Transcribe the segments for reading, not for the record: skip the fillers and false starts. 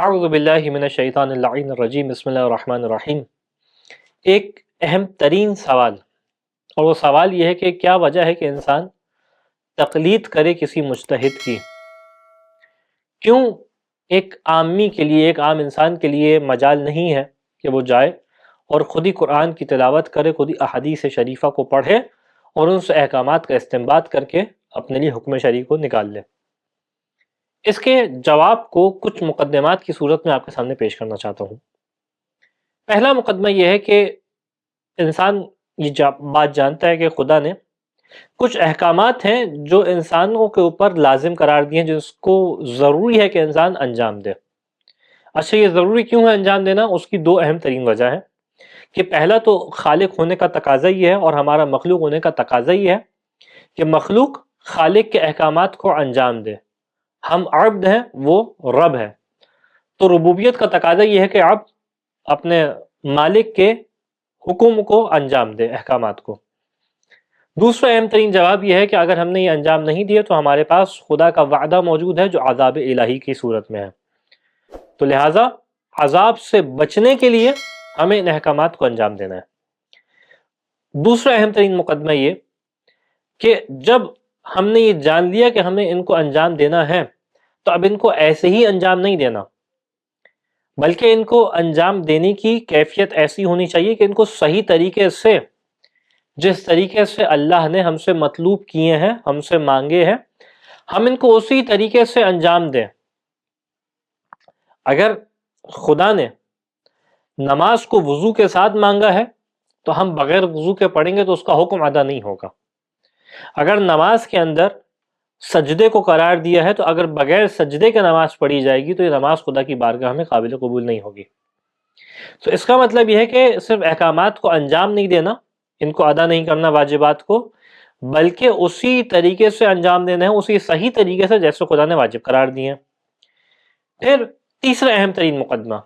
اعوذ باللہ من الشیطان اللعین الرجیم بسم اللہ الرحمن الرحیم۔ ایک اہم ترین سوال، اور وہ سوال یہ ہے کہ کیا وجہ ہے کہ انسان تقلید کرے کسی مجتہد کی؟ کیوں ایک عامی کے لیے، ایک عام انسان کے لیے مجال نہیں ہے کہ وہ جائے اور خود ہی قرآن کی تلاوت کرے، خود ہی احادیث شریفہ کو پڑھے اور ان سے احکامات کا استنباط کر کے اپنے لیے حکم شرعی کو نکال لے؟ اس کے جواب کو کچھ مقدمات کی صورت میں آپ کے سامنے پیش کرنا چاہتا ہوں۔ پہلا مقدمہ یہ ہے کہ انسان یہ بات جانتا ہے کہ خدا نے کچھ احکامات ہیں جو انسانوں کے اوپر لازم قرار دیے ہیں، جس کو ضروری ہے کہ انسان انجام دے۔ اچھا، یہ ضروری کیوں ہے انجام دینا؟ اس کی دو اہم ترین وجہ ہے کہ پہلا تو خالق ہونے کا تقاضا یہ ہے، اور ہمارا مخلوق ہونے کا تقاضا یہ ہے کہ مخلوق خالق کے احکامات کو انجام دے۔ ہم عبد ہیں، وہ رب ہے، تو ربوبیت کا تقاضا یہ ہے کہ عبد اپنے مالک کے حکم کو انجام دے، احکامات کو۔ دوسرا اہم ترین جواب یہ ہے کہ اگر ہم نے یہ انجام نہیں دیے تو ہمارے پاس خدا کا وعدہ موجود ہے جو عذاب الہی کی صورت میں ہے، تو لہٰذا عذاب سے بچنے کے لیے ہمیں ان احکامات کو انجام دینا ہے۔ دوسرا اہم ترین مقدمہ یہ کہ جب ہم نے یہ جان لیا کہ ہمیں ان کو انجام دینا ہے، تو اب ان کو ایسے ہی انجام نہیں دینا، بلکہ ان کو انجام دینے کی کیفیت ایسی ہونی چاہیے کہ ان کو صحیح طریقے سے، جس طریقے سے اللہ نے ہم سے مطلوب کیے ہیں، ہم سے مانگے ہیں، ہم ان کو اسی طریقے سے انجام دیں۔ اگر خدا نے نماز کو وضو کے ساتھ مانگا ہے تو ہم بغیر وضو کے پڑھیں گے تو اس کا حکم ادا نہیں ہوگا۔ اگر نماز کے اندر سجدے کو قرار دیا ہے تو اگر بغیر سجدے کے نماز پڑھی جائے گی تو یہ نماز خدا کی بارگاہ میں قابل قبول نہیں ہوگی۔ تو اس کا مطلب یہ ہے کہ صرف احکامات کو انجام نہیں دینا، ان کو ادا نہیں کرنا واجبات کو، بلکہ اسی طریقے سے انجام دینا ہے، اسی صحیح طریقے سے جیسے خدا نے واجب قرار دیے ہیں۔ پھر تیسرا اہم ترین مقدمہ،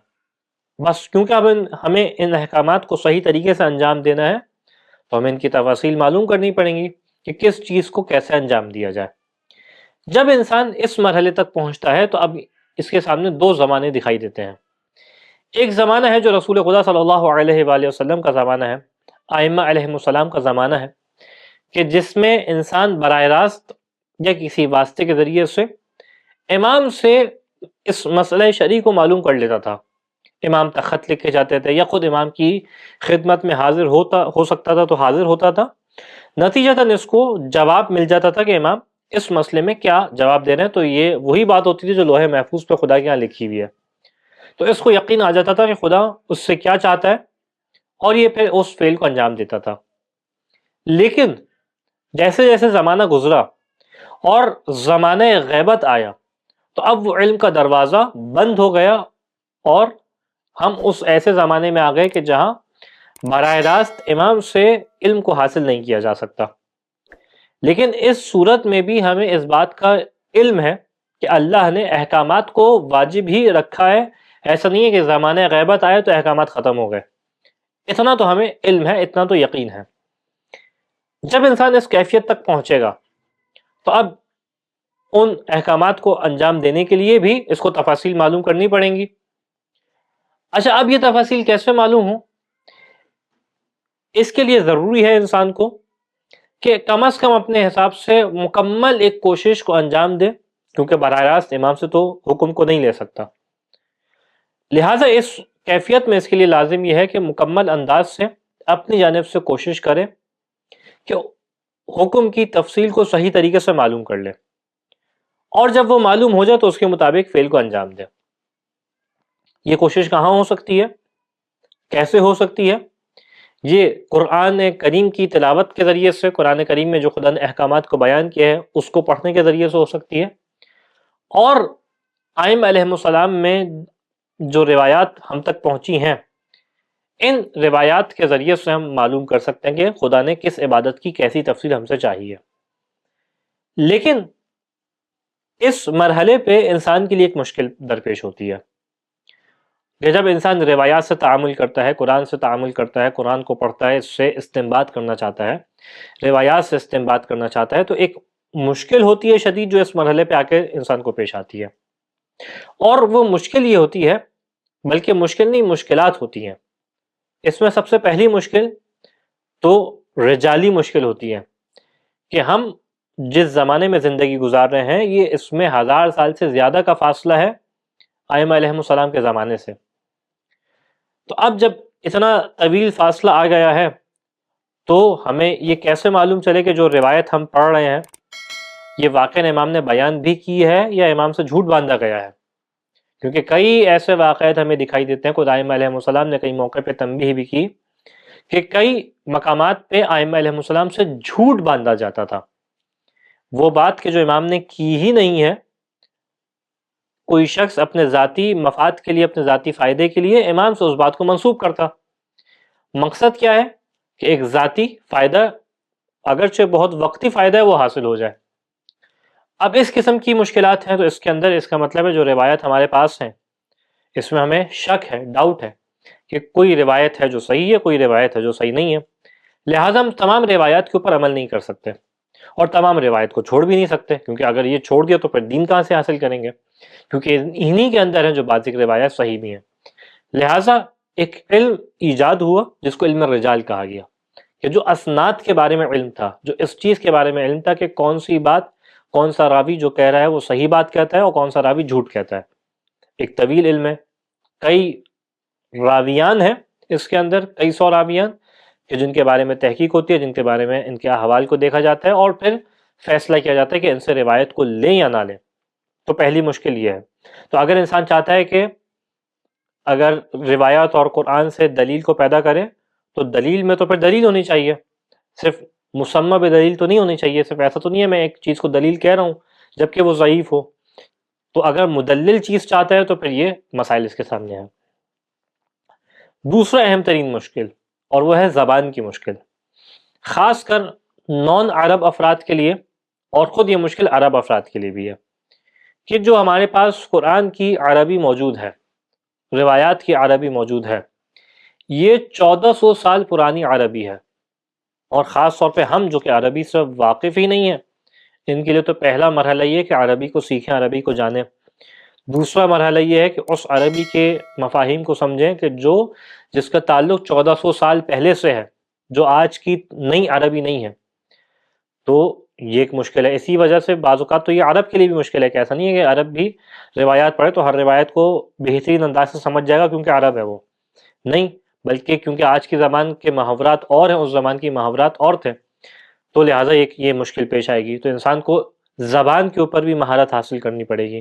بس کیونکہ اب ہمیں ان احکامات کو صحیح طریقے سے انجام دینا ہے تو ہمیں ان کی تفاصیل معلوم کرنی پڑیں گی کہ کس چیز کو کیسے انجام دیا جائے۔ جب انسان اس مرحلے تک پہنچتا ہے تو اب اس کے سامنے دو زمانے دکھائی دیتے ہیں۔ ایک زمانہ ہے جو رسول خدا صلی اللہ علیہ وآلہ وسلم کا زمانہ ہے، ائمہ علیہ السلام کا زمانہ ہے، کہ جس میں انسان براہ راست یا کسی واسطے کے ذریعے سے امام سے اس مسئلہ شرعی کو معلوم کر لیتا تھا۔ امام تک خط لکھ کے جاتے تھے یا خود امام کی خدمت میں حاضر ہو سکتا تھا تو حاضر ہوتا تھا، نتیجتاً اس کو جواب مل جاتا تھا کہ امام اس مسئلے میں کیا جواب دے رہے ہیں، تو یہ وہی بات ہوتی تھی جو لوح محفوظ پہ خدا کے یہاں لکھی ہوئی ہے، تو اس کو یقین آ جاتا تھا کہ خدا اس سے کیا چاہتا ہے اور یہ پھر اس فعل کو انجام دیتا تھا۔ لیکن جیسے جیسے زمانہ گزرا اور زمانہ غیبت آیا تو اب وہ علم کا دروازہ بند ہو گیا اور ہم اس ایسے زمانے میں آ گئے کہ جہاں براہ راست امام سے علم کو حاصل نہیں کیا جا سکتا۔ لیکن اس صورت میں بھی ہمیں اس بات کا علم ہے کہ اللہ نے احکامات کو واجب ہی رکھا ہے، ایسا نہیں ہے کہ زمانہ غیبت آئے تو احکامات ختم ہو گئے۔ اتنا تو ہمیں علم ہے، اتنا تو یقین ہے۔ جب انسان اس کیفیت تک پہنچے گا تو اب ان احکامات کو انجام دینے کے لیے بھی اس کو تفاصیل معلوم کرنی پڑیں گی۔ اچھا، اب یہ تفاصیل کیسے معلوم ہوں؟ اس کے لیے ضروری ہے انسان کو کہ کم از کم اپنے حساب سے مکمل ایک کوشش کو انجام دے، کیونکہ براہ راست امام سے تو حکم کو نہیں لے سکتا۔ لہٰذا اس کیفیت میں اس کے لیے لازم یہ ہے کہ مکمل انداز سے اپنی جانب سے کوشش کرے کہ حکم کی تفصیل کو صحیح طریقے سے معلوم کر لے، اور جب وہ معلوم ہو جائے تو اس کے مطابق فعل کو انجام دے۔ یہ کوشش کہاں ہو سکتی ہے، کیسے ہو سکتی ہے؟ یہ قرآن کریم کی تلاوت کے ذریعے سے، قرآن کریم میں جو خدا نے احکامات کو بیان کیا ہے اس کو پڑھنے کے ذریعے سے ہو سکتی ہے، اور ائمہ علیہ السلام میں جو روایات ہم تک پہنچی ہیں ان روایات کے ذریعے سے ہم معلوم کر سکتے ہیں کہ خدا نے کس عبادت کی کیسی تفصیل ہم سے چاہیے۔ لیکن اس مرحلے پہ انسان کے لیے ایک مشکل درپیش ہوتی ہے کہ جب انسان روایات سے تعامل کرتا ہے، قرآن سے تعامل کرتا ہے، قرآن کو پڑھتا ہے، اس سے استنباط کرنا چاہتا ہے، روایات سے استنباط کرنا چاہتا ہے، تو ایک مشکل ہوتی ہے شدید جو اس مرحلے پہ آ کے انسان کو پیش آتی ہے۔ اور وہ مشکل یہ ہوتی ہے، بلکہ مشکل نہیں، مشکلات ہوتی ہیں. اس میں سب سے پہلی مشکل تو رجالی مشکل ہوتی ہے کہ ہم جس زمانے میں زندگی گزار رہے ہیں یہ اس میں 1000 سال سے زیادہ کا فاصلہ ہے ائمہ علیہم السلام کے زمانے سے. تو اب جب اتنا طویل فاصلہ آ گیا ہے تو ہمیں یہ کیسے معلوم چلے کہ جو روایت ہم پڑھ رہے ہیں یہ واقعی امام نے بیان بھی کی ہے یا امام سے جھوٹ باندھا گیا ہے؟ کیونکہ کئی ایسے واقعات ہمیں دکھائی دیتے ہیں، خود ائمہ علیہم السلام نے کئی موقع پہ تنبیہ بھی کی کہ کئی مقامات پہ ائمہ علیہم السلام سے جھوٹ باندھا جاتا تھا، وہ بات کہ جو امام نے کی ہی نہیں ہے. کوئی شخص اپنے ذاتی مفاد کے لیے، اپنے ذاتی فائدے کے لیے امام سے اس بات کو منسوب کرتا. مقصد کیا ہے کہ ایک ذاتی فائدہ، اگرچہ بہت وقتی فائدہ ہے، وہ حاصل ہو جائے. اب اس قسم کی مشکلات ہیں تو اس کے اندر اس کا مطلب ہے جو روایت ہمارے پاس ہیں اس میں ہمیں شک ہے، ڈاؤٹ ہے کہ کوئی روایت ہے جو صحیح ہے، کوئی روایت ہے جو صحیح نہیں ہے. لہٰذا ہم تمام روایات کے اوپر عمل نہیں کر سکتے اور تمام روایت کو چھوڑ بھی نہیں سکتے، کیونکہ اگر یہ چھوڑ دیا تو پھر دین کہاں سے حاصل کریں گے، کیونکہ انہی کے اندر ہیں جو بعض روایات صحیح بھی ہیں. لہٰذا ایک علم ایجاد ہوا جس کو علم الرجال کہا گیا، کہ جو اسناد کے بارے میں علم تھا، جو اس چیز کے بارے میں علم تھا کہ کون سی بات، کون سا راوی جو کہہ رہا ہے وہ صحیح بات کہتا ہے اور کون سا راوی جھوٹ کہتا ہے. ایک طویل علم ہے، کئی راویان ہیں اس کے اندر، کئی سو راویان کہ جن کے بارے میں تحقیق ہوتی ہے، جن کے بارے میں ان کے احوال کو دیکھا جاتا ہے اور پھر فیصلہ کیا جاتا ہے کہ ان سے روایت کو لیں یا نہ لیں. تو پہلی مشکل یہ ہے. تو اگر انسان چاہتا ہے کہ اگر روایات اور قرآن سے دلیل کو پیدا کرے تو دلیل میں تو پھر دلیل ہونی چاہیے، صرف مسمى بدلیل تو نہیں ہونی چاہیے. صرف ایسا تو نہیں ہے میں ایک چیز کو دلیل کہہ رہا ہوں جبکہ وہ ضعیف ہو. تو اگر مدلل چیز چاہتا ہے تو پھر یہ مسائل اس کے سامنے ہیں. دوسرا اہم ترین مشکل اور وہ ہے زبان کی مشکل، خاص کر نان عرب افراد کے لیے، اور خود یہ مشکل عرب افراد کے لیے بھی ہے کہ جو ہمارے پاس قرآن کی عربی موجود ہے، روایات کی عربی موجود ہے، یہ 1400 سال پرانی عربی ہے. اور خاص طور پہ ہم جو کہ عربی سے واقف ہی نہیں ہیں، ان کے لیے تو پہلا مرحلہ یہ ہے کہ عربی کو سیکھیں، عربی کو جانیں. دوسرا مرحلہ یہ ہے کہ اس عربی کے مفاہیم کو سمجھیں کہ جس کا تعلق 1400 سال پہلے سے ہے، جو آج کی نئی عربی نہیں ہے. تو یہ ایک مشکل ہے. اسی وجہ سے بعض اوقات تو یہ عرب کے لیے بھی مشکل ہے کہ ایسا نہیں ہے کہ عرب بھی روایات پڑھے تو ہر روایت کو بہترین انداز سے سمجھ جائے گا کیونکہ عرب ہے وہ، نہیں، بلکہ کیونکہ آج کی زبان کے محاورات اور ہیں، اس زبان کی محاورات اور تھے، تو لہٰذا یہ مشکل پیش آئے گی. تو انسان کو زبان کے اوپر بھی مہارت حاصل کرنی پڑے گی،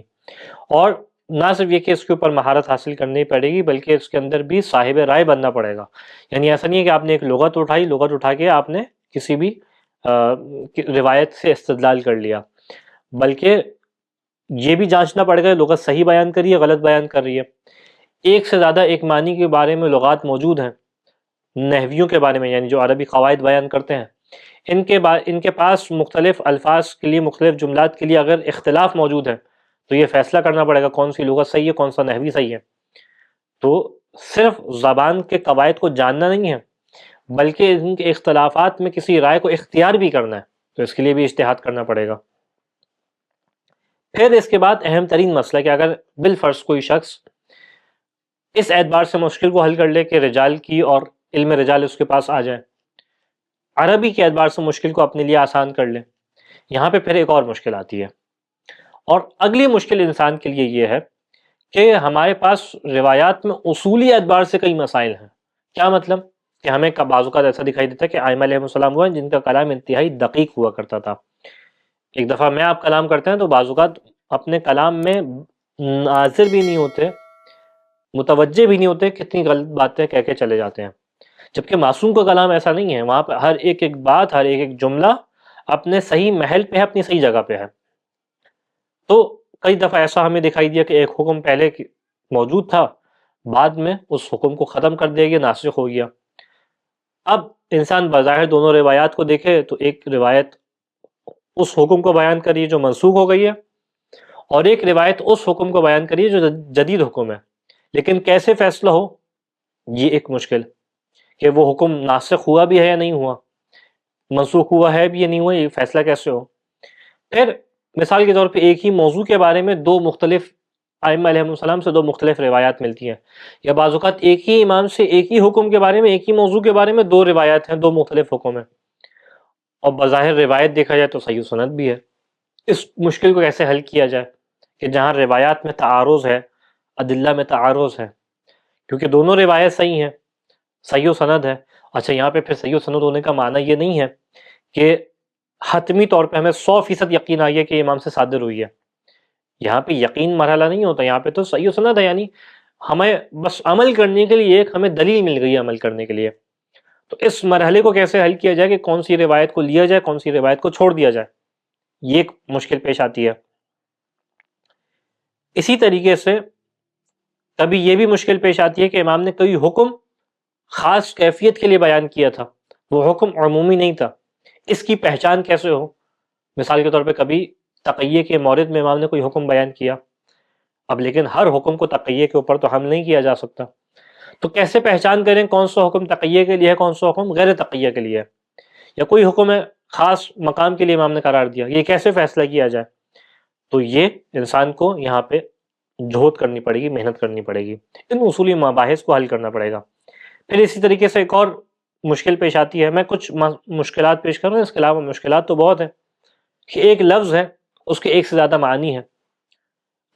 اور نہ صرف یہ کہ اس کے اوپر مہارت حاصل کرنی پڑے گی بلکہ اس کے اندر بھی صاحب رائے بننا پڑے گا. یعنی ایسا نہیں ہے کہ آپ نے ایک لغت اٹھائی، لغت اٹھا کے آپ نے کسی بھی روایت سے استدلال کر لیا، بلکہ یہ بھی جانچنا پڑے گا لغت صحیح بیان کر رہی ہے، غلط بیان کر رہی ہے. ایک سے زیادہ ایک معنی کے بارے میں لغات موجود ہیں، نحویوں کے بارے میں، یعنی جو عربی قواعد بیان کرتے ہیں، ان کے پاس مختلف الفاظ کے لیے، مختلف جملات کے لیے اگر اختلاف موجود ہے تو یہ فیصلہ کرنا پڑے گا کون سی لغت صحیح ہے، کون سا نحوی صحیح ہے. تو صرف زبان کے قواعد کو جاننا نہیں ہے بلکہ ان کے اختلافات میں کسی رائے کو اختیار بھی کرنا ہے، تو اس کے لیے بھی اجتہاد کرنا پڑے گا. پھر اس کے بعد اہم ترین مسئلہ کہ اگر بالفرض کوئی شخص اس اعتبار سے مشکل کو حل کر لے کہ رجال کی اور علم رجال اس کے پاس آ جائے، عربی کے اعتبار سے مشکل کو اپنے لیے آسان کر لے، یہاں پہ پھر ایک اور مشکل آتی ہے. اور اگلی مشکل انسان کے لیے یہ ہے کہ ہمارے پاس روایات میں اصولی اعتبار سے کئی مسائل ہیں. کیا مطلب؟ کہ ہمیں بعض اوقات ایسا دکھائی دیتا ہے کہ ائمہ علیہ السلام وہ ہیں جن کا کلام انتہائی دقیق ہوا کرتا تھا. ایک دفعہ میں آپ کلام کرتے ہیں تو بعض اوقات اپنے کلام میں ناظر بھی نہیں ہوتے، متوجہ بھی نہیں ہوتے، کتنی غلط باتیں کہہ کے چلے جاتے ہیں. جبکہ معصوم کا کلام ایسا نہیں ہے، وہاں پہ ہر ایک بات، ہر ایک جملہ اپنے صحیح محل پہ ہے، اپنی صحیح جگہ پہ ہے. تو کئی دفعہ ایسا ہمیں دکھائی دیا کہ ایک حکم پہلے موجود تھا، بعد میں اس حکم کو ختم کر دیا گیا، ناسخ ہو گیا. اب انسان بظاہر دونوں روایات کو دیکھے تو ایک روایت اس حکم کو بیان کری جو منسوخ ہو گئی ہے، اور ایک روایت اس حکم کو بیان کری جو جدید حکم ہے. لیکن کیسے فیصلہ ہو، یہ ایک مشکل کہ وہ حکم ناسخ ہوا بھی ہے یا نہیں ہوا، منسوخ ہوا ہے بھی یا نہیں ہوا، یہ فیصلہ کیسے ہو. پھر مثال کے طور پہ ایک ہی موضوع کے بارے میں دو مختلف ائمہ علیہم السلام سے دو مختلف روایات ملتی ہیں، یا بعض اوقات ایک ہی امام سے ایک ہی حکم کے بارے میں، ایک ہی موضوع کے بارے میں دو روایات ہیں، دو مختلف حکم ہیں، اور بظاہر روایت دیکھا جائے تو صحیح سند بھی ہے۔ اس مشکل کو کیسے حل کیا جائے کہ جہاں روایات میں تعارض ہے، ادلہ میں تعارض ہے، کیونکہ دونوں روایت صحیح ہیں، صحیح و سند ہے۔ اچھا یہاں پہ پھر صحیح و سند ہونے کا معنی یہ نہیں ہے کہ حتمی طور پہ ہمیں 100% یقین آئیے کہ امام سے صادر ہوئی ہے، یہاں پہ یقین مرحلہ نہیں ہوتا، یہاں پہ تو صحیح و سند ہے، یعنی ہمیں بس عمل کرنے کے لیے ایک ہمیں دلیل مل گئی ہے عمل کرنے کے لیے۔ تو اس مرحلے کو کیسے حل کیا جائے کہ کون سی روایت کو لیا جائے، کون سی روایت کو چھوڑ دیا جائے، یہ ایک مشکل پیش آتی ہے۔ اسی طریقے سے کبھی یہ بھی مشکل پیش آتی ہے کہ امام نے کوئی حکم خاص کیفیت کے لیے بیان کیا تھا، وہ حکم عمومی نہیں تھا، اس کی پہچان کیسے ہو؟ مثال کے طور پہ کبھی تقیہ کے مورد میں امام نے کوئی حکم بیان کیا، اب لیکن ہر حکم کو تقیہ کے اوپر تو حمل نہیں کیا جا سکتا، تو کیسے پہچان کریں کون سا حکم تقیہ کے لیے ہے، کون سا حکم غیر تقیہ کے لیے ہے؟ یا کوئی حکم ہے خاص مقام کے لیے امام نے قرار دیا، یہ کیسے فیصلہ کیا جائے؟ تو یہ انسان کو یہاں پہ جہد کرنی پڑے گی، محنت کرنی پڑے گی، ان اصولی مباحث کو حل کرنا پڑے گا۔ پھر اسی طریقے سے ایک اور مشکل پیش آتی ہے، میں کچھ مشکلات پیش کروں، اس کے علاوہ مشکلات تو بہت ہیں، کہ ایک لفظ ہے اس کے ایک سے زیادہ معنی ہے۔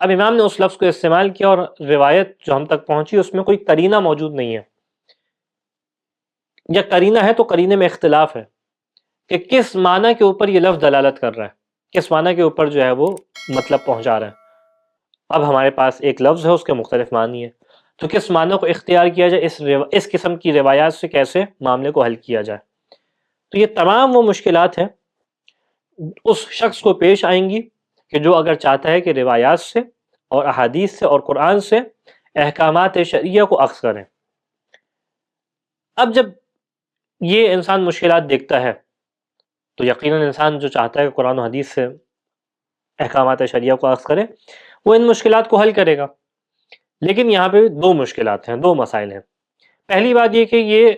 اب امام نے اس لفظ کو استعمال کیا اور روایت جو ہم تک پہنچی اس میں کوئی قرینہ موجود نہیں ہے، یا قرینہ ہے تو قرینے میں اختلاف ہے کہ کس معنی کے اوپر یہ لفظ دلالت کر رہا ہے، کس معنی کے اوپر جو ہے وہ مطلب پہنچا رہا ہے۔ اب ہمارے پاس ایک لفظ ہے، اس کے مختلف معنی ہے، تو کس معنی کو اختیار کیا جائے، اس قسم کی روایات سے کیسے معاملے کو حل کیا جائے۔ تو یہ تمام وہ مشکلات ہیں اس شخص کو پیش آئیں گی کہ جو اگر چاہتا ہے کہ روایات سے اور احادیث سے اور قرآن سے احکامات شرعیہ کو اخذ کریں۔ اب جب یہ انسان مشکلات دیکھتا ہے تو یقیناً انسان جو چاہتا ہے کہ قرآن و حدیث سے احکامات شرعیہ کو اخذ کرے وہ ان مشکلات کو حل کرے گا، لیکن یہاں پہ دو مشکلات ہیں، دو مسائل ہیں۔ پہلی بات یہ کہ یہ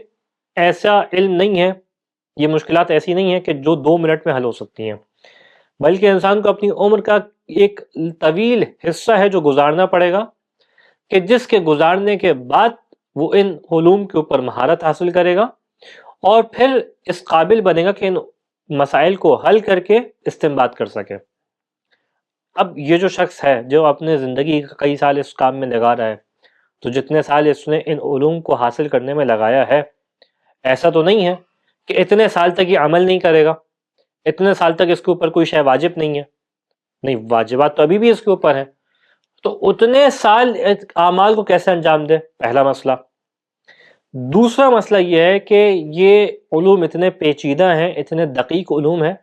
ایسا علم نہیں ہے، یہ مشکلات ایسی نہیں ہیں کہ جو 2 منٹ میں حل ہو سکتی ہیں، بلکہ انسان کو اپنی عمر کا ایک طویل حصہ ہے جو گزارنا پڑے گا، کہ جس کے گزارنے کے بعد وہ ان علوم کے اوپر مہارت حاصل کرے گا اور پھر اس قابل بنے گا کہ ان مسائل کو حل کر کے استنباط کر سکے۔ اب یہ جو شخص ہے جو اپنے زندگی کا کئی سال اس کام میں لگا رہا ہے، تو جتنے سال اس نے ان علوم کو حاصل کرنے میں لگایا ہے، ایسا تو نہیں ہے کہ اتنے سال تک یہ عمل نہیں کرے گا، اتنے سال تک اس کے اوپر کوئی شے واجب نہیں ہے، نہیں، واجبات تو ابھی بھی اس کے اوپر ہیں، تو اتنے سال اعمال کو کیسے انجام دے، پہلا مسئلہ۔ دوسرا مسئلہ یہ ہے کہ یہ علوم اتنے پیچیدہ ہیں، اتنے دقیق علوم ہیں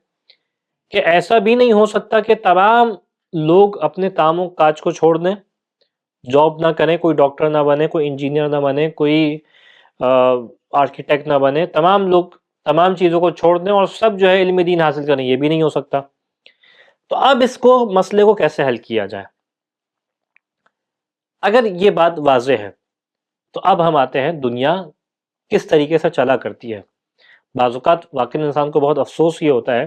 کہ ایسا بھی نہیں ہو سکتا کہ تمام لوگ اپنے کام و کاج کو چھوڑ دیں، جاب نہ کریں، کوئی ڈاکٹر نہ بنے، کوئی انجینئر نہ بنے، کوئی آرکیٹیکٹ نہ بنے، تمام لوگ تمام چیزوں کو چھوڑ دیں اور سب جو ہے علم دین حاصل کریں، یہ بھی نہیں ہو سکتا۔ تو اب اس کو مسئلے کو کیسے حل کیا جائے؟ اگر یہ بات واضح ہے تو اب ہم آتے ہیں دنیا کس طریقے سے چلا کرتی ہے۔ بعض اوقات واقعی انسان کو بہت افسوس یہ ہوتا ہے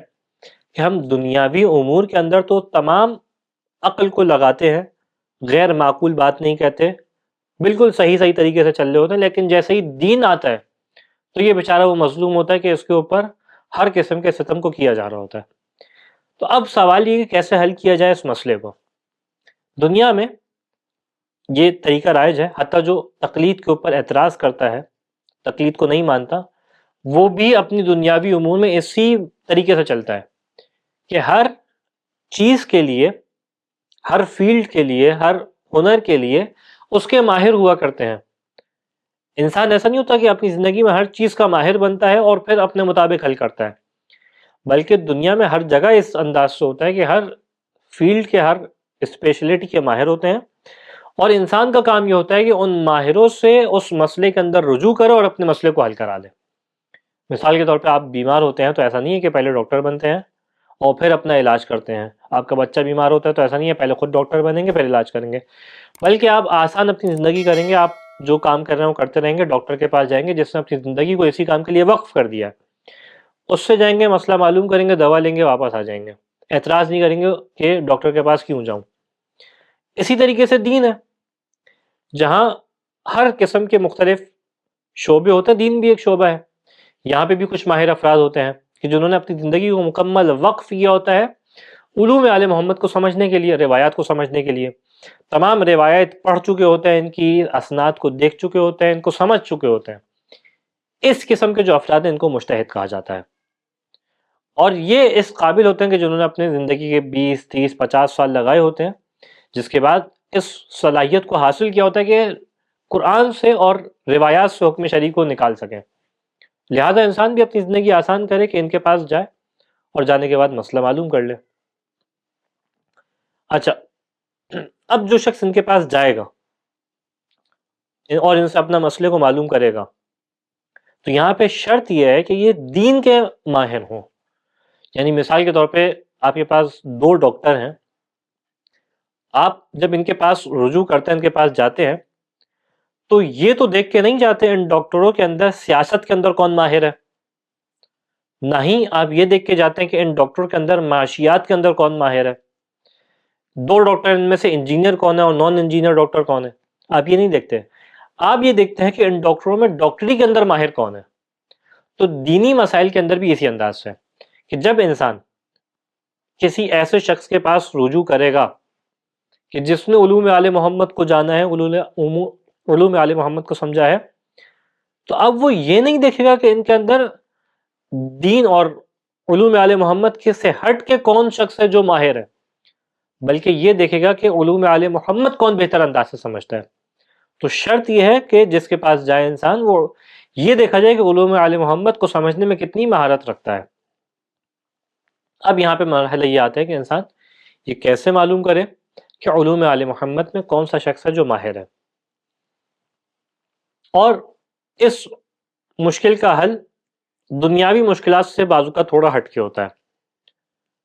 کہ ہم دنیاوی امور کے اندر تو تمام عقل کو لگاتے ہیں، غیر معقول بات نہیں کہتے، بالکل صحیح طریقے سے چل رہے ہوتے ہیں، لیکن جیسے ہی دین آتا ہے تو یہ بیچارہ وہ مظلوم ہوتا ہے کہ اس کے اوپر ہر قسم کے ستم کو کیا جا رہا ہوتا ہے۔ تو اب سوال یہ کہ کیسے حل کیا جائے اس مسئلے کو۔ دنیا میں یہ طریقہ رائج ہے، حتیٰ جو تقلید کے اوپر اعتراض کرتا ہے، تقلید کو نہیں مانتا، وہ بھی اپنی دنیاوی امور میں اسی طریقے سے چلتا ہے کہ ہر چیز کے لیے، ہر فیلڈ کے لیے، ہر ہنر کے لیے اس کے ماہر ہوا کرتے ہیں۔ انسان ایسا نہیں ہوتا کہ اپنی زندگی میں ہر چیز کا ماہر بنتا ہے اور پھر اپنے مطابق حل کرتا ہے، بلکہ دنیا میں ہر جگہ اس انداز سے ہوتا ہے کہ ہر فیلڈ کے ہر اسپیشلٹی کے ماہر ہوتے ہیں، اور انسان کا کام یہ ہوتا ہے کہ ان ماہروں سے اس مسئلے کے اندر رجوع کرے اور اپنے مسئلے کو حل کرا دے۔ مثال کے طور پہ آپ بیمار ہوتے ہیں تو ایسا نہیں ہے کہ پہلے ڈاکٹر بنتے ہیں اور پھر اپنا علاج کرتے ہیں۔ آپ کا بچہ بیمار ہوتا ہے تو ایسا نہیں ہے پہلے خود ڈاکٹر بنیں گے پھر علاج کریں گے، بلکہ آپ آسان اپنی زندگی کریں گے، آپ جو کام کر رہے ہیں وہ کرتے رہیں گے، ڈاکٹر کے پاس جائیں گے جس نے اپنی زندگی کو اسی کام کے لیے وقف کر دیا، اس سے جائیں گے، مسئلہ معلوم کریں گے، دوا لیں گے، واپس آ جائیں گے، اعتراض نہیں کریں گے کہ ڈاکٹر کے پاس کیوں جاؤں۔ اسی طریقے سے دین ہے، جہاں ہر قسم کے مختلف شعبے ہوتے ہیں، دین بھی ایک شعبہ ہے. یہاں پہ بھی کچھ ماہر افراد ہوتے ہیں کہ جنہوں نے اپنی زندگی کو مکمل وقف کیا ہوتا ہے علوم آل محمد کو سمجھنے کے لیے، روایات کو سمجھنے کے لیے. تمام روایت پڑھ چکے ہوتے ہیں، ان کی اسناد کو دیکھ چکے ہوتے ہیں، ان کو سمجھ چکے ہوتے ہیں. اس قسم کے جو افراد ہیں ان کو مجتہد کہا جاتا ہے. اور یہ اس قابل ہوتے ہیں کہ جنہوں نے اپنے زندگی کے 20 30 50 سال لگائے ہوتے ہیں، جس کے بعد اس صلاحیت کو حاصل کیا ہوتا ہے کہ قرآن سے اور روایات سے حکم شرعی کو نکال سکیں. لہذا انسان بھی اپنی زندگی آسان کرے کہ ان کے پاس جائے اور جانے کے بعد مسئلہ معلوم کر لے. اچھا، اب جو شخص ان کے پاس جائے گا اور ان سے اپنا مسئلے کو معلوم کرے گا، تو یہاں پہ شرط یہ ہے کہ یہ دین کے ماہر ہوں. یعنی مثال کے طور پہ آپ کے پاس 2 ڈاکٹر ہیں، آپ جب ان کے پاس رجوع کرتے ہیں، ان کے پاس جاتے ہیں، تو یہ تو دیکھ کے نہیں جاتے ان ڈاکٹروں کے اندر سیاست کے اندر کون ماہر ہے، نہ ہی آپ یہ دیکھ کے جاتے ہیں کہ ان ڈاکٹروں کے اندر معاشیات کے اندر کون ماہر ہے. 2 ڈاکٹر ان میں سے انجینئر کون ہے اور نان انجینئر ڈاکٹر کون ہے، آپ یہ نہیں دیکھتے. آپ یہ دیکھتے ہیں کہ ان ڈاکٹروں میں ڈاکٹری کے اندر ماہر کون ہے. تو دینی مسائل کے اندر بھی اسی انداز سے کہ جب انسان کسی ایسے شخص کے پاس رجوع کرے گا کہ جس نے علوم آل محمد کو جانا ہے، علوم آل محمد کو سمجھا ہے، تو اب وہ یہ نہیں دیکھے گا کہ ان کے اندر دین اور علوم آل محمد کے سے ہٹ کے کون شخص ہے جو ماہر ہے، بلکہ یہ دیکھے گا کہ علوم آل محمد کون بہتر انداز سے سمجھتا ہے. تو شرط یہ ہے کہ جس کے پاس جائے انسان، وہ یہ دیکھا جائے کہ علوم آل محمد کو سمجھنے میں کتنی مہارت رکھتا ہے. اب یہاں پہ مرحلہ یہ آتا ہے کہ انسان یہ کیسے معلوم کرے کہ علوم آل محمد میں کون سا شخص ہے جو ماہر ہے. اور اس مشکل کا حل دنیاوی مشکلات سے بازو کا تھوڑا ہٹ کے ہوتا ہے.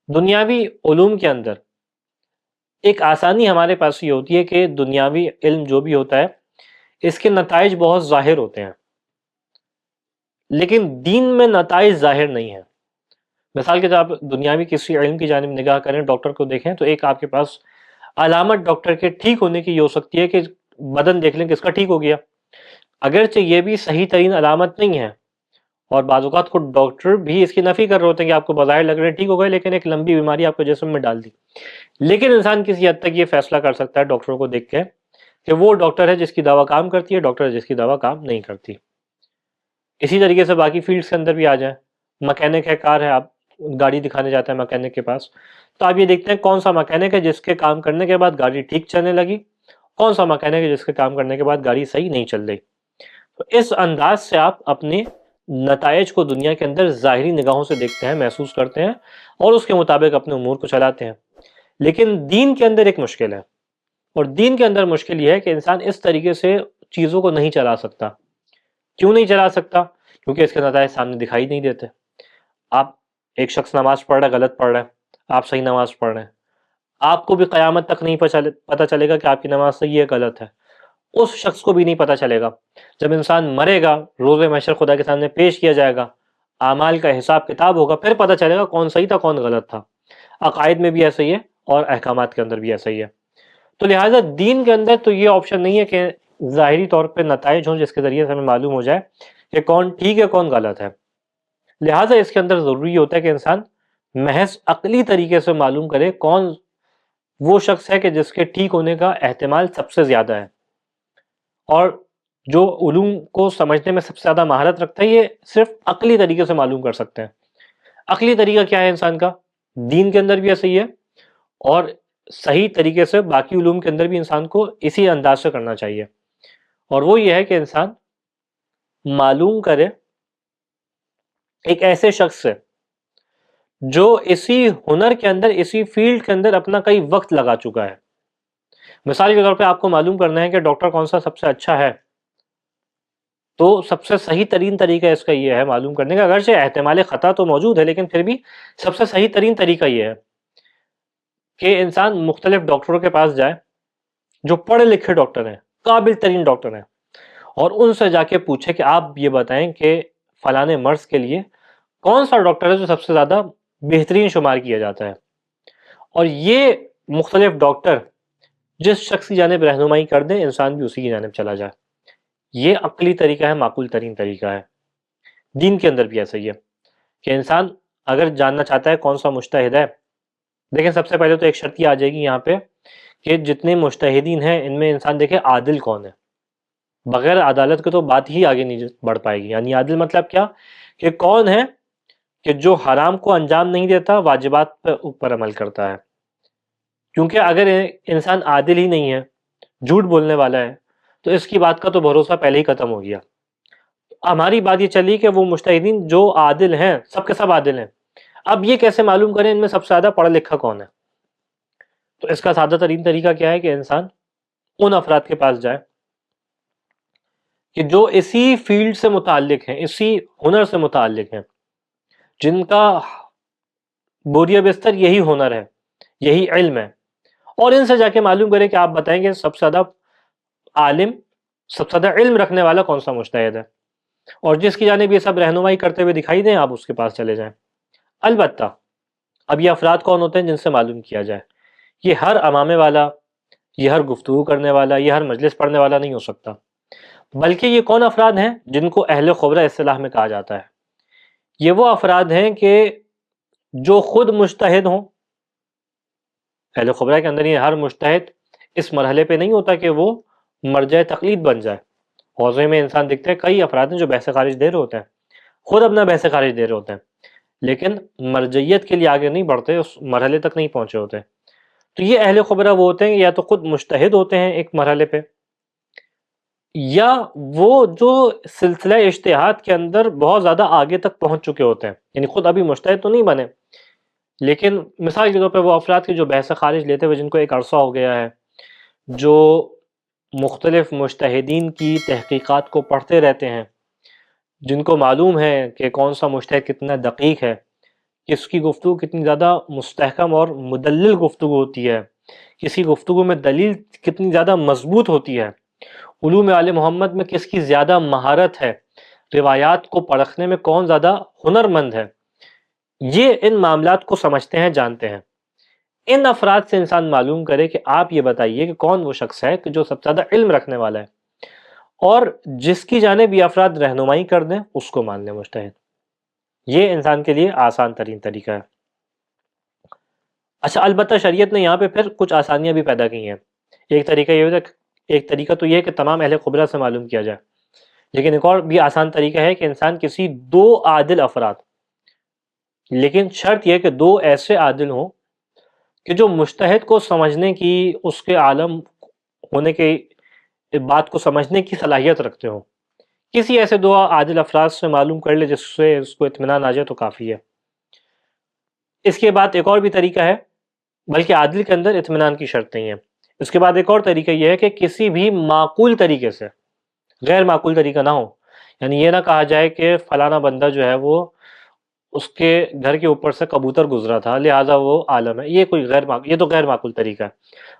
دنیاوی علوم کے اندر ایک آسانی ہمارے پاس یہ ہوتی ہے کہ دنیاوی علم جو بھی ہوتا ہے اس کے نتائج بہت ظاہر ہوتے ہیں، لیکن دین میں نتائج ظاہر نہیں ہیں. مثال کے طور آپ دنیاوی کسی علم کی جانب نگاہ کریں، ڈاکٹر کو دیکھیں، تو ایک آپ کے پاس علامت ڈاکٹر کے ٹھیک ہونے کی یہ ہو سکتی ہے کہ بدن دیکھ لیں کہ اس کا ٹھیک ہو گیا، اگرچہ یہ بھی صحیح ترین علامت نہیں ہے. اور بعض اوقات کو ڈاکٹر بھی اس کی نفی کر رہے ہوتے ہیں کہ آپ کو بظاہر لگ رہے ہیں ٹھیک ہو گئے، لیکن ایک لمبی بیماری آپ کو جسم میں ڈال دی. لیکن انسان کسی حد تک یہ فیصلہ کر سکتا ہے ڈاکٹروں کو دیکھ کے کہ وہ ڈاکٹر ہے جس کی دوا کام کرتی ہے، ڈاکٹر ہے جس کی دوا کام نہیں کرتی. اسی طریقے سے باقی فیلڈز کے اندر بھی آ جائیں. مکینک ہے، کار ہے، آپ گاڑی دکھانے جاتے ہیں مکینک کے پاس، تو آپ یہ دیکھتے ہیں کون سا مکینک ہے جس کے کام کرنے کے بعد گاڑی ٹھیک چلنے لگی، کون سا مکینک ہے جس کے کام کرنے کے بعد گاڑی صحیح نہیں چل رہی. تو اس انداز سے آپ اپنے نتائج کو دنیا کے اندر ظاہری نگاہوں سے دیکھتے ہیں، محسوس کرتے ہیں اور اس کے مطابق اپنے امور کو چلاتے ہیں. لیکن دین کے اندر ایک مشکل ہے، اور دین کے اندر مشکل یہ ہے کہ انسان اس طریقے سے چیزوں کو نہیں چلا سکتا. کیوں نہیں چلا سکتا؟ کیونکہ اس کے نتائج سامنے دکھائی نہیں دیتے. آپ ایک شخص نماز پڑھ رہا ہے، غلط پڑھ رہا ہے، آپ صحیح نماز پڑھ رہے ہیں، آپ کو بھی قیامت تک نہیں پتہ چلے گا کہ آپ کی نماز صحیح ہے غلط ہے. اس شخص کو بھی نہیں پتہ چلے گا. جب انسان مرے گا، روز محشر خدا کے سامنے پیش کیا جائے گا، اعمال کا حساب کتاب ہوگا، پھر پتہ چلے گا کون صحیح تھا کون غلط تھا. عقائد میں بھی ایسا ہی ہے اور احکامات کے اندر بھی ایسا ہی ہے. تو لہٰذا دین کے اندر تو یہ آپشن نہیں ہے کہ ظاہری طور پہ نتائج ہوں جس کے ذریعے سے ہمیں معلوم ہو جائے کہ کون ٹھیک ہے کون غلط ہے. لہٰذا اس کے اندر ضروری ہوتا ہے کہ انسان محض عقلی طریقے سے معلوم کرے کون وہ شخص ہے کہ جس کے ٹھیک ہونے کا احتمال سب سے زیادہ ہے، اور جو علوم کو سمجھنے میں سب سے زیادہ مہارت رکھتا ہے یہ صرف عقلی طریقے سے معلوم کر سکتے ہیں. عقلی طریقہ کیا ہے انسان کا؟ دین کے اندر بھی ایسا ہی ہے، اور صحیح طریقے سے باقی علوم کے اندر بھی انسان کو اسی انداز سے کرنا چاہیے. اور وہ یہ ہے کہ انسان معلوم کرے ایک ایسے شخص سے جو اسی ہنر کے اندر، اسی فیلڈ کے اندر اپنا کئی وقت لگا چکا ہے. مثال کے طور پہ آپ کو معلوم کرنا ہے کہ ڈاکٹر کون سا سب سے اچھا ہے، تو سب سے صحیح ترین طریقہ اس کا یہ ہے معلوم کرنے کا، اگرچہ احتمال خطا تو موجود ہے لیکن پھر بھی سب سے صحیح ترین طریقہ یہ ہے کہ انسان مختلف ڈاکٹروں کے پاس جائے جو پڑھے لکھے ڈاکٹر ہیں، قابل ترین ڈاکٹر ہیں، اور ان سے جا کے پوچھے کہ آپ یہ بتائیں کہ فلانے مرض کے لیے کون سا ڈاکٹر ہے جو سب سے زیادہ بہترین شمار کیا جاتا ہے. اور یہ مختلف ڈاکٹر جس شخص کی جانب رہنمائی کر دیں انسان بھی اسی کی جانب چلا جائے. یہ عقلی طریقہ ہے، معقول ترین طریقہ ہے. دین کے اندر بھی ایسا ہی ہے کہ انسان اگر جاننا چاہتا ہے کون سا مجتہد ہے، دیکھیں سب سے پہلے تو ایک شرط یہ آ جائے گی یہاں پہ کہ جتنے مجتہدین ہیں ان میں انسان دیکھے عادل کون ہے. بغیر عدالت کے تو بات ہی آگے نہیں بڑھ پائے گی. یعنی عادل مطلب کیا کہ کون ہے کہ جو حرام کو انجام نہیں دیتا، واجبات پر اوپر عمل کرتا ہے. کیونکہ اگر انسان عادل ہی نہیں ہے، جھوٹ بولنے والا ہے، تو اس کی بات کا تو بھروسہ پہلے ہی ختم ہو گیا. ہماری بات یہ چلی کہ وہ مجتہدین جو عادل ہیں سب کے سب عادل ہیں. اب یہ کیسے معلوم کریں ان میں سب سے زیادہ پڑھا لکھا کون ہے؟ تو اس کا سادہ ترین طریقہ کیا ہے کہ انسان ان افراد کے پاس جائے کہ جو اسی فیلڈ سے متعلق ہیں، اسی ہنر سے متعلق ہیں، جن کا بوریہ بستر یہی ہنر ہے، یہی علم ہے، اور ان سے جا کے معلوم کرے کہ آپ بتائیں گے سب سے زیادہ عالم، سب سے زیادہ علم رکھنے والا کون سا مجتہد ہے، اور جس کی جانب یہ سب رہنمائی کرتے ہوئے دکھائی دیں آپ اس کے پاس چلے جائیں. البتہ اب یہ افراد کون ہوتے ہیں جن سے معلوم کیا جائے؟ یہ ہر امامے والا، یہ ہر گفتگو کرنے والا، یہ ہر مجلس پڑھنے والا نہیں ہو سکتا، بلکہ یہ کون افراد ہیں جن کو اہل خبرہ اصطلاح میں کہا جاتا ہے؟ یہ وہ افراد ہیں کہ جو خود مجتہد ہوں. اہل خبرہ کے اندر یہ ہر مجتہد اس مرحلے پہ نہیں ہوتا کہ وہ مرجع تقلید بن جائے. حوضے میں انسان دکھتے ہیں کئی افراد ہیں جو بحث خارج دے رہے ہوتے ہیں، خود اپنا بحث خارج دے رہے ہوتے ہیں، لیکن مرجعیت کے لیے آگے نہیں بڑھتے، اس مرحلے تک نہیں پہنچے ہوتے. تو یہ اہل خبرہ وہ ہوتے ہیں یا تو خود مجتہد ہوتے ہیں ایک مرحلے پہ، یا وہ جو سلسلہ اجتہاد کے اندر بہت زیادہ آگے تک پہنچ چکے ہوتے ہیں. یعنی خود ابھی مجتہد تو نہیں بنے، لیکن مثال کے طور پہ وہ افراد کے جو بحث خارج لیتے ہوئے جن کو ایک عرصہ ہو گیا ہے، جو مختلف مجتہدین کی تحقیقات کو پڑھتے رہتے ہیں، جن کو معلوم ہے کہ کون سا مجتہد کتنا دقیق ہے، کس کی گفتگو کتنی زیادہ مستحکم اور مدلل گفتگو ہوتی ہے، کسی گفتگو میں دلیل کتنی زیادہ مضبوط ہوتی ہے، علوم آل محمد میں کس کی زیادہ مہارت ہے، روایات کو پرکھنے میں کون زیادہ ہنر مند ہے. یہ ان معاملات کو سمجھتے ہیں، جانتے ہیں. ان افراد سے انسان معلوم کرے کہ آپ یہ بتائیے کہ کون وہ شخص ہے کہ جو سب سے زیادہ علم رکھنے والا ہے، اور جس کی جانب یہ افراد رہنمائی کر دیں اس کو مان لیں مجتہد. یہ انسان کے لیے آسان ترین طریقہ ہے. اچھا، البتہ شریعت نے یہاں پہ پھر کچھ آسانیاں بھی پیدا کی ہیں. ایک طریقہ یہ ہوتا ہے، ایک طریقہ تو یہ ہے کہ تمام اہل خبرہ سے معلوم کیا جائے، لیکن ایک اور بھی آسان طریقہ ہے کہ انسان کسی دو عادل افراد، لیکن شرط یہ کہ دو ایسے عادل ہوں کہ جو مجتہد کو سمجھنے کی، اس کے عالم ہونے کے بات کو سمجھنے کی صلاحیت رکھتے ہوں. کسی ایسے دو عادل افراد سے معلوم کر لے جس سے اس کو اطمینان آ جائے تو کافی ہے. اس کے بعد ایک اور بھی طریقہ ہے، بلکہ عادل کے اندر اطمینان کی شرط نہیں ہے. اس کے بعد ایک اور طریقہ یہ ہے کہ کسی بھی معقول طریقے سے، غیر معقول طریقہ نہ ہو. یعنی یہ نہ کہا جائے کہ فلانا بندہ جو ہے وہ اس کے گھر کے اوپر سے کبوتر گزرا تھا لہٰذا وہ عالم ہے. یہ کوئی یہ تو غیر معقول طریقہ ہے.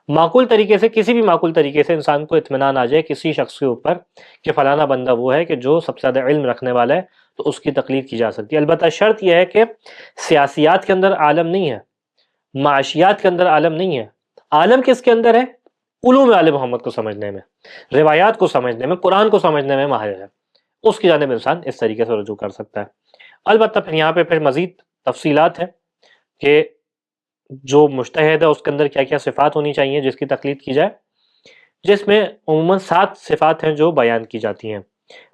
معقول طریقے سے، کسی بھی معقول طریقے سے انسان کو اطمینان آ جائے کسی شخص کے اوپر کہ فلانا بندہ وہ ہے کہ جو سب سے زیادہ علم رکھنے والا ہے، تو اس کی تقلید کی جا سکتی ہے. البتہ شرط یہ ہے کہ سیاسیات کے اندر عالم نہیں ہے، معاشیات کے اندر عالم نہیں ہے. عالم کس کے اندر ہے؟ علوم آل محمد کو سمجھنے میں، روایات کو سمجھنے میں، قرآن کو سمجھنے میں ماہر ہے. اس کی جانب انسان اس طریقے سے رجوع کر سکتا ہے. البتہ پھر یہاں پہ مزید تفصیلات ہیں کہ جو مجتہد ہے اس کے اندر کیا کیا صفات ہونی چاہیے جس کی تقلید کی جائے، جس میں عموماً 7 صفات ہیں جو بیان کی جاتی ہیں.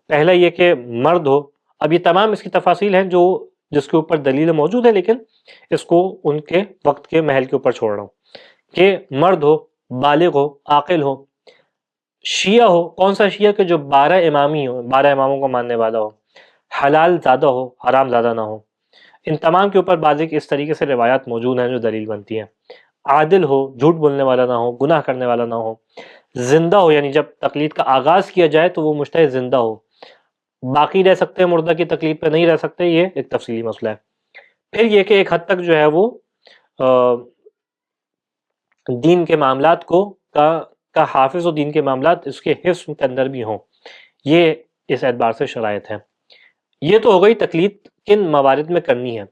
پہلا یہ کہ مرد ہو. اب یہ تمام اس کی تفاصیل ہیں جو جس کے اوپر دلیل موجود ہے، لیکن اس کو ان کے وقت کے محل کے اوپر چھوڑ رہا ہوں. کہ مرد ہو، بالغ ہو، عاقل ہو، شیعہ ہو. کون سا شیعہ؟ کہ جو 12 امامی ہو، 12 اماموں کو ماننے والا ہو، حلال زادہ ہو، حرام زادہ نہ ہو. ان تمام کے اوپر بعض اس طریقے سے روایات موجود ہیں جو دلیل بنتی ہیں. عادل ہو، جھوٹ بولنے والا نہ ہو، گناہ کرنے والا نہ ہو. زندہ ہو، یعنی جب تقلید کا آغاز کیا جائے تو وہ مجتہد زندہ ہو. باقی رہ سکتے ہیں، مردہ کی تقلید پہ نہیں رہ سکتے، یہ ایک تفصیلی مسئلہ ہے. پھر یہ کہ ایک حد تک جو ہے وہ دین کے معاملات کا حافظ و دین کے معاملات اس کے حفظ کے اندر بھی ہوں. یہ اس اعتبار سے شرائط ہیں. یہ تو ہو گئی تقلید کن موارد میں کرنی ہے.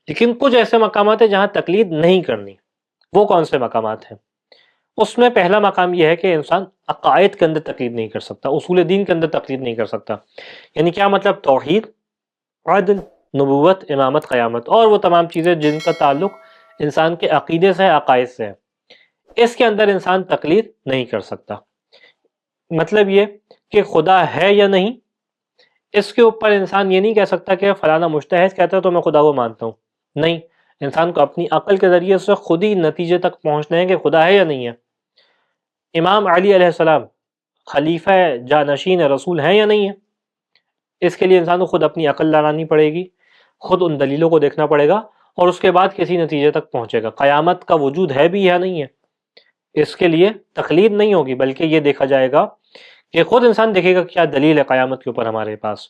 لیکن کچھ ایسے مقامات ہیں جہاں تقلید نہیں کرنی. وہ کون سے مقامات ہیں؟ اس میں پہلا مقام یہ ہے کہ انسان عقائد کے اندر تقلید نہیں کر سکتا، اصول دین کے اندر تقلید نہیں کر سکتا. یعنی کیا مطلب؟ توحید، عدل، نبوت، امامت، قیامت اور وہ تمام چیزیں جن کا تعلق انسان کے عقیدے سے ہے، عقائد سے ہے، اس کے اندر انسان تقلید نہیں کر سکتا. مطلب یہ کہ خدا ہے یا نہیں، اس کے اوپر انسان یہ نہیں کہہ سکتا کہ فلانا مجتہد کہتا ہے تو میں خدا کو مانتا ہوں. نہیں، انسان کو اپنی عقل کے ذریعے سے خود ہی نتیجے تک پہنچنا ہے کہ خدا ہے یا نہیں ہے. امام علی علیہ السلام خلیفہ جانشین رسول ہیں یا نہیں ہیں، اس کے لیے انسان کو خود اپنی عقل لڑانی پڑے گی، خود ان دلیلوں کو دیکھنا پڑے گا اور اس کے بعد کسی نتیجے تک پہنچے گا. قیامت کا وجود ہے بھی یا نہیں ہے، اس کے لیے تقلید نہیں ہوگی، بلکہ یہ دیکھا جائے گا کہ خود انسان دیکھے گا کیا دلیل ہے قیامت کے اوپر ہمارے پاس،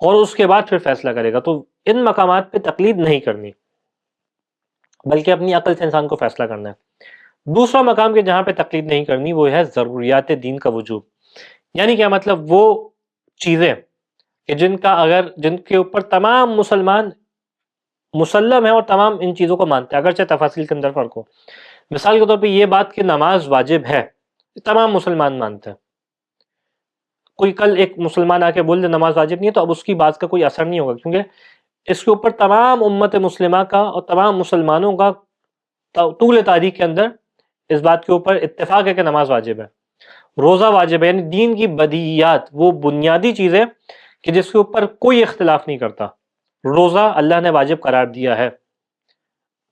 اور اس کے بعد پھر فیصلہ کرے گا. تو ان مقامات پہ تقلید نہیں کرنی، بلکہ اپنی عقل سے انسان کو فیصلہ کرنا ہے. دوسرا مقام کہ جہاں پہ تقلید نہیں کرنی وہ ہے ضروریات دین کا وجوب. یعنی کیا مطلب؟ وہ چیزیں کہ جن کے اوپر تمام مسلمان مسلم ہیں اور تمام ان چیزوں کو مانتے ہیں، اگرچہ تفاصیل کے اندر فرق ہو. مثال کے طور پہ یہ بات کہ نماز واجب ہے، تمام مسلمان مانتے ہیں. کوئی کل ایک مسلمان آ کے بول دے نماز واجب نہیں ہے تو اب اس کی بات کا کوئی اثر نہیں ہوگا، کیونکہ اس کے اوپر تمام امت مسلمہ کا اور تمام مسلمانوں کا طول تاریخ کے اندر اس بات کے اوپر اتفاق ہے کہ نماز واجب ہے، روزہ واجب ہے. یعنی دین کی بدیہیات، وہ بنیادی چیزیں کہ جس کے اوپر کوئی اختلاف نہیں کرتا، روزہ اللہ نے واجب قرار دیا ہے.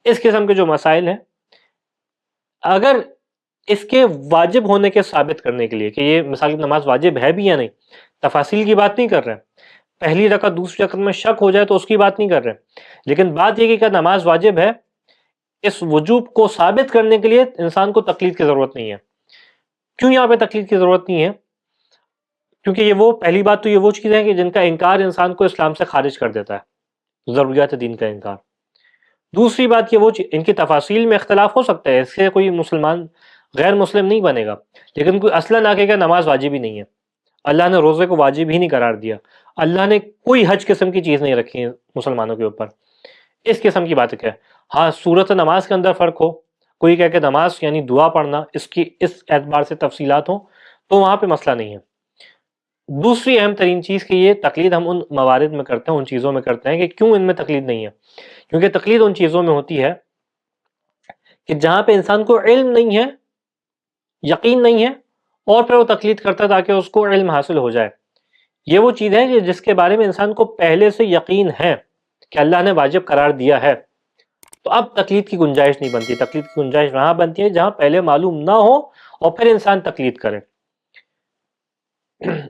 اس قسم کے جو مسائل ہیں، اگر اس کے واجب ہونے کے ثابت کرنے کے لیے کہ یہ مثال کی نماز واجب ہے بھی یا نہیں، تفاصیل کی بات نہیں کر رہے ہیں، پہلی رکعت دوسری رکعت میں شک ہو جائے تو اس کی بات نہیں کر رہے ہیں، لیکن بات یہ کہ کیا نماز واجب ہے، اس وجوب کو ثابت کرنے کے لیے انسان کو تقلید کی ضرورت نہیں ہے. کیوں یہاں پہ تقلید کی ضرورت نہیں ہے؟ کیونکہ یہ وہ پہلی بات تو یہ وہ چیزیں ہیں کہ جن کا انکار انسان کو اسلام سے خارج کر دیتا ہے، ضروریات دین کا انکار. دوسری بات یہ وہ ان کی تفاصیل میں اختلاف ہو سکتا ہے، اس سے کوئی مسلمان غیر مسلم نہیں بنے گا، لیکن کوئی اصلاً آ کے کہ نماز واجب ہی نہیں ہے، اللہ نے روزے کو واجب ہی نہیں قرار دیا، اللہ نے کوئی حج قسم کی چیز نہیں رکھی ہے مسلمانوں کے اوپر، اس قسم کی بات ہے. ہاں صورت نماز کے اندر فرق ہو، کوئی کہہ کہ نماز یعنی دعا پڑھنا، اس اعتبار سے تفصیلات ہوں تو وہاں پہ مسئلہ نہیں ہے. دوسری اہم ترین چیز کہ یہ تقلید ہم ان موارد میں کرتے ہیں، ان چیزوں میں کرتے ہیں کہ کیوں ان میں تقلید نہیں ہے؟ کیونکہ تقلید ان چیزوں میں ہوتی ہے کہ جہاں پہ انسان کو علم نہیں ہے، یقین نہیں ہے، اور پھر وہ تقلید کرتا ہے تاکہ اس کو علم حاصل ہو جائے. یہ وہ چیز ہے کہ جس کے بارے میں انسان کو پہلے سے یقین ہے کہ اللہ نے واجب قرار دیا ہے، تو اب تقلید کی گنجائش نہیں بنتی. تقلید کی گنجائش وہاں بنتی ہے جہاں پہلے معلوم نہ ہو اور پھر انسان تقلید کرے.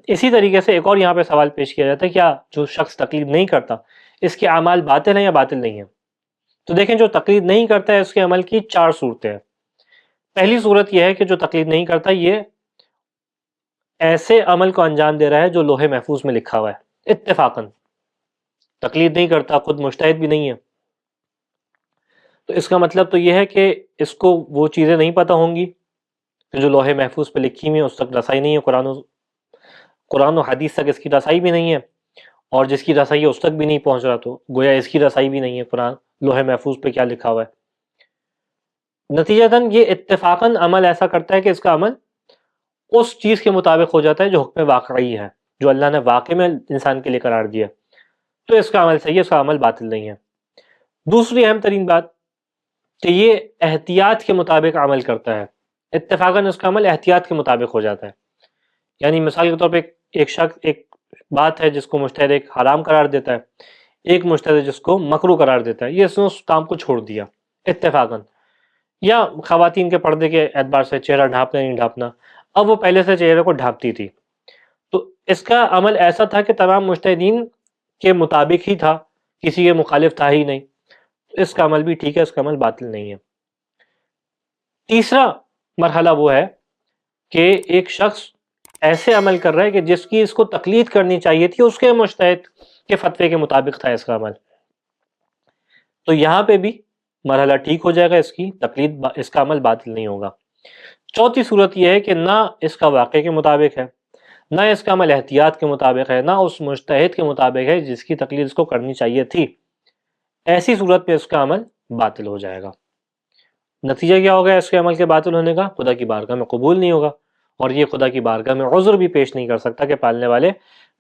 اسی طریقے سے ایک اور یہاں پہ سوال پیش کیا جاتا ہے، کیا جو شخص تقلید نہیں کرتا اس کے اعمال باطل ہیں یا باطل نہیں ہیں؟ تو دیکھیں، جو تقلید نہیں کرتا ہے اس کے عمل کی 4 صورتیں ہیں. پہلی صورت یہ ہے کہ جو تقلید نہیں کرتا یہ ایسے عمل کو انجام دے رہا ہے جو لوح محفوظ میں لکھا ہوا ہے اتفاقاً. تقلید نہیں کرتا، خود مجتہد بھی نہیں ہے، تو اس کا مطلب تو یہ ہے کہ اس کو وہ چیزیں نہیں پتہ ہوں گی کہ جو لوح محفوظ پہ لکھی ہوئی ہیں، اس تک رسائی نہیں ہے، قرآن و حدیث تک اس کی رسائی بھی نہیں ہے، اور جس کی رسائی ہے اس تک بھی نہیں پہنچ رہا، تو گویا اس کی رسائی بھی نہیں ہے قرآن لوح محفوظ پہ کیا لکھا ہوا ہے. نتیجتاً یہ اتفاقاً عمل ایسا کرتا ہے کہ اس کا عمل اس چیز کے مطابق ہو جاتا ہے جو حکم واقعی ہے، جو اللہ نے واقع میں انسان کے لیے قرار دیا، تو اس کا عمل صحیح ہے، اس کا عمل باطل نہیں ہے. دوسری اہم ترین بات کہ یہ احتیاط کے مطابق عمل کرتا ہے، اتفاقاً اس کا عمل احتیاط کے مطابق ہو جاتا ہے. یعنی مثال کے طور پہ ایک شخص ایک بات ہے جس کو مجتہد ایک حرام قرار دیتا ہے، ایک مجتہد ہے جس کو مکروہ قرار دیتا ہے، یہ اس نے اس کام کو چھوڑ دیا اتفاقاً. یا خواتین کے پردے کے اعتبار سے چہرہ ڈھانپنا نہیں ڈھانپنا، اب وہ پہلے سے چہرے کو ڈھانپتی تھی، تو اس کا عمل ایسا تھا کہ تمام مجتہدین کے مطابق ہی تھا، کسی کے مخالف تھا ہی نہیں، اس کا عمل بھی ٹھیک ہے، اس کا عمل باطل نہیں ہے. تیسرا مرحلہ وہ ہے کہ ایک شخص ایسے عمل کر رہا ہے کہ جس کی اس کو تقلید کرنی چاہیے تھی، اس کے مجتہد کے فتوے کے مطابق تھا اس کا عمل، تو یہاں پہ بھی مرحلہ ٹھیک ہو جائے گا، اس کی تقلید، اس کا عمل باطل نہیں ہوگا. چوتھی صورت یہ ہے کہ نہ اس کا واقع کے مطابق ہے، نہ اس کا عمل احتیاط کے مطابق ہے، نہ اس مجتہد کے مطابق ہے جس کی تقلید اس کو کرنی چاہیے تھی، ایسی صورت میں اس کا عمل باطل ہو جائے گا. نتیجہ کیا ہوگا اس کے عمل کے باطل ہونے کا؟ خدا کی بارگاہ میں قبول نہیں ہوگا، اور یہ خدا کی بارگاہ میں عذر بھی پیش نہیں کر سکتا کہ پالنے والے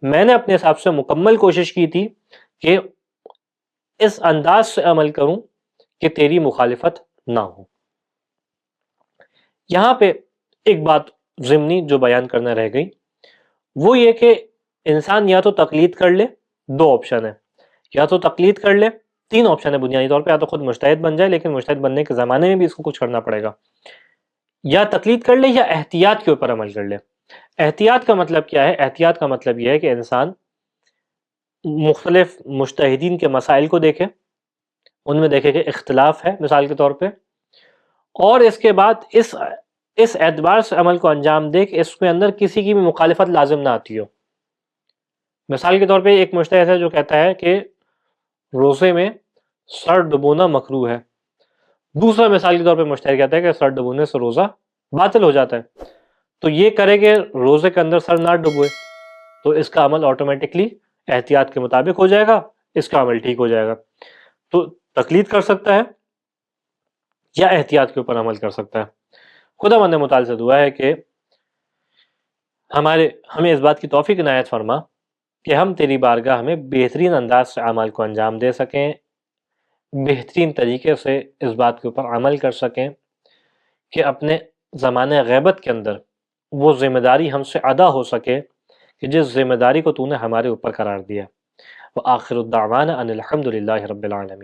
میں نے اپنے حساب سے مکمل کوشش کی تھی کہ اس انداز سے عمل کروں کہ تیری مخالفت نہ ہو۔ یہاں پہ ایک بات ضمنی جو بیان کرنا رہ گئی، وہ یہ کہ انسان یا تو تقلید کر لے، دو آپشن ہے، یا تو تقلید کر لے، تین آپشن ہے بنیادی طور پہ، یا تو خود مجتہد بن جائے، لیکن مجتہد بننے کے زمانے میں بھی اس کو کچھ کرنا پڑے گا، یا تقلید کر لے یا احتیاط کے اوپر عمل کر لے۔ احتیاط کا مطلب کیا ہے؟ احتیاط کا مطلب یہ ہے کہ انسان مختلف مجتہدین کے مسائل کو دیکھے، ان میں دیکھے کہ اختلاف ہے مثال کے طور پہ، اور اس کے بعد اس اعتبار سے عمل کو انجام دے کہ اس کے اندر کسی کی بھی مخالفت لازم نہ آتی ہو۔ مثال کے طور پہ ایک مجتہد ہے جو کہتا ہے کہ روزے میں سر ڈبونا مکروہ ہے، دوسرا مثال کے طور پہ مجتہد کہتا ہے کہ سر ڈبونے سے روزہ باطل ہو جاتا ہے، تو یہ کرے کہ روزے کے اندر سر نہ ڈبوئے، تو اس کا عمل آٹومیٹکلی احتیاط کے مطابق ہو جائے گا، اس کا عمل ٹھیک ہو جائے گا۔ تو تقلید کر سکتا ہے یا احتیاط کے اوپر عمل کر سکتا ہے۔ خدا مند متعال سے دعا ہے کہ ہمیں اس بات کی توفیق عنایت فرما کہ ہم تیری بارگاہ میں بہترین انداز سے اعمال کو انجام دے سکیں، بہترین طریقے سے اس بات کے اوپر عمل کر سکیں کہ اپنے زمانہ غیبت کے اندر وہ ذمہ داری ہم سے ادا ہو سکے کہ جس ذمہ داری کو تو نے ہمارے اوپر قرار دیا۔ وآخر الدعوانا ان الحمد للہ رب العالمین۔